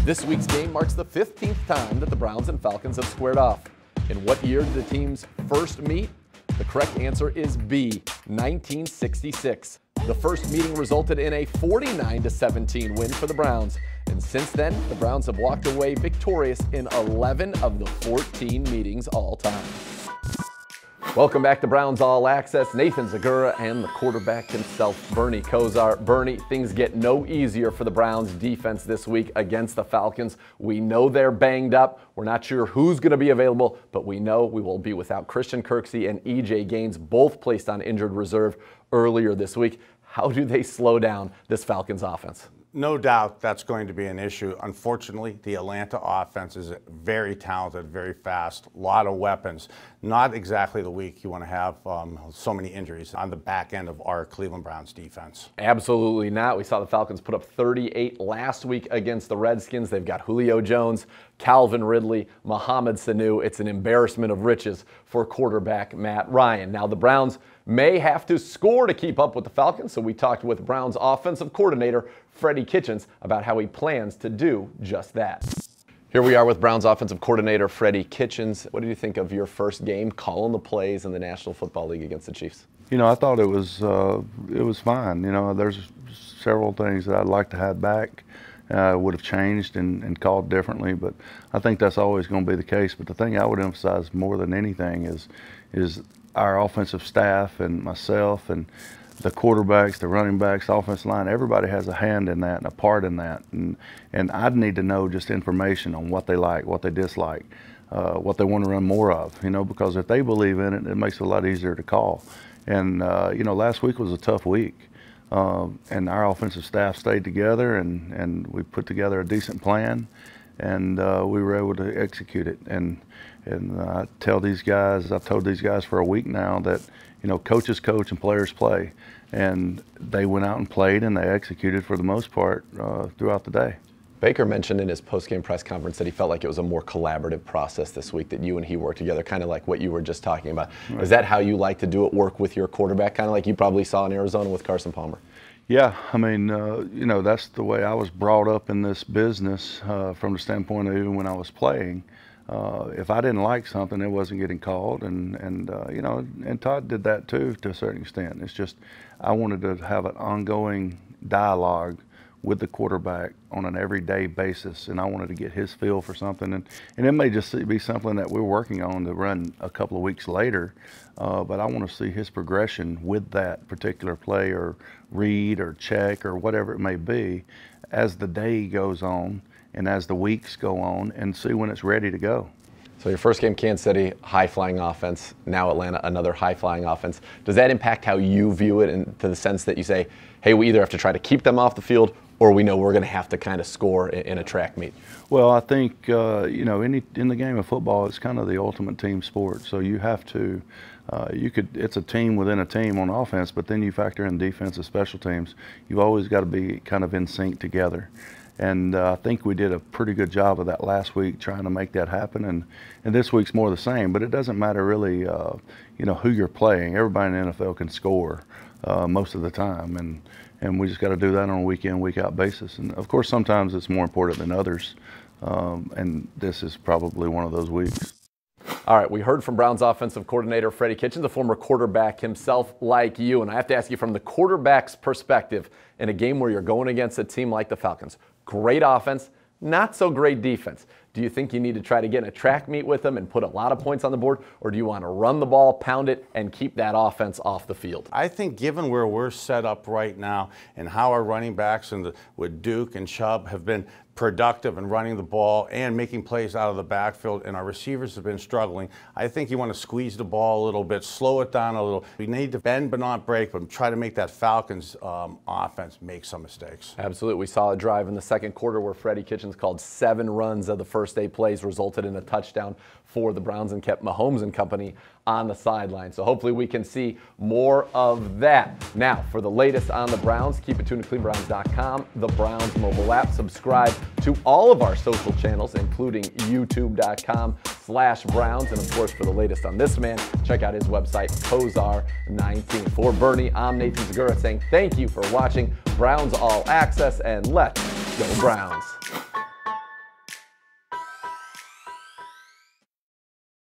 This week's game marks the 15th time that the Browns and Falcons have squared off. In what year did the teams first meet? The correct answer is B, 1966. The first meeting resulted in a 49-17 win for the Browns. And since then, the Browns have walked away victorious in 11 of the 14 meetings all time. Welcome back to Browns All Access. Nathan Zegura and the quarterback himself, Bernie Kosar. Bernie, things get no easier for the Browns defense this week against the Falcons. We know they're banged up. We're not sure who's going to be available, but we know we will be without Christian Kirksey and E.J. Gaines, both placed on injured reserve earlier this week. How do they slow down this Falcons offense? No doubt that's going to be an issue. Unfortunately, the Atlanta offense is very talented, very fast, a lot of weapons. Not exactly the week you want to have so many injuries on the back end of our Cleveland Browns defense. Absolutely not. We saw the Falcons put up 38 last week against the Redskins. They've got Julio Jones, Calvin Ridley, Mohamed Sanu. It's an embarrassment of riches for quarterback Matt Ryan. Now, the Browns may have to score to keep up with the Falcons, so we talked with Browns offensive coordinator Freddie Kitchens about how he plans to do just that. Here we are with Browns offensive coordinator Freddie Kitchens. What did you think of your first game calling the plays in the National Football League against the Chiefs? You know, I thought it was fine. You know, there's several things that I'd like to have back. Would have changed and called differently, but I think that's always going to be the case. But the thing I would emphasize more than anything is our offensive staff and myself and the quarterbacks, the running backs, the offensive line. Everybody has a hand in that and a part in that, and I'd need to know just information on what they like, what they dislike, what they want to run more of. You know, because if they believe in it, it makes it a lot easier to call. And you know, last week was a tough week. And our offensive staff stayed together, and we put together a decent plan, and we were able to execute it. And I tell these guys, I've told these guys for a week now that, you know, coaches coach and players play, and they went out and played, and they executed for the most part throughout the day. Baker mentioned in his post-game press conference that he felt like it was a more collaborative process this week, that you and he worked together, kind of like what you were just talking about. Right. Is that how you like to do it, work with your quarterback, kind of like you probably saw in Arizona with Carson Palmer? Yeah, I mean, you know, that's the way I was brought up in this business from the standpoint of even when I was playing. If I didn't like something, it wasn't getting called, and you know, and Todd did that too to a certain extent. It's just I wanted to have an ongoing dialogue with the quarterback on an everyday basis, and I wanted to get his feel for something, and it may just be something that we're working on to run a couple of weeks later, but I want to see his progression with that particular play or read or check or whatever it may be as the day goes on and as the weeks go on, and see when it's ready to go. So your first game, Kansas City, high-flying offense. Now Atlanta, another high-flying offense. Does that impact how you view it, in to the sense that you say, hey, we either have to try to keep them off the field, or we know we're going to have to kind of score in a track meet? Well, I think you know, in the game of football, it's kind of the ultimate team sport. So you have to, it's a team within a team on offense, but then you factor in defense and special teams. You've always got to be kind of in sync together. And I think we did a pretty good job of that last week, trying to make that happen. And this week's more the same. But it doesn't matter really, you know, who you're playing. Everybody in the NFL can score most of the time, and we just got to do that on a week-in, week-out basis. And of course, sometimes it's more important than others. And this is probably one of those weeks. All right, we heard from Browns offensive coordinator Freddie Kitchens, a former quarterback himself like you. And I have to ask you, from the quarterback's perspective, in a game where you're going against a team like the Falcons, great offense, not so great defense. Do you think you need to try to get in a track meet with them and put a lot of points on the board, or do you want to run the ball, pound it, and keep that offense off the field? I think given where we're set up right now and how our running backs with Duke and Chubb have been productive in running the ball and making plays out of the backfield, and our receivers have been struggling, I think you want to squeeze the ball a little bit, slow it down a little. We need to bend but not break, but try to make that Falcons offense make some mistakes. Absolutely. We saw a drive in the second quarter where Freddie Kitchens called 7 runs of the first 8 plays, resulted in a touchdown for the Browns, and kept Mahomes and company on the sideline. So hopefully we can see more of that. Now, for the latest on the Browns, keep it tuned to clevelandbrowns.com, the Browns mobile app. Subscribe to all of our social channels, including youtube.com/Browns. And of course, for the latest on this man, check out his website, Kosar19. For Bernie, I'm Nathan Zegura saying thank you for watching Browns All Access, and let's go Browns.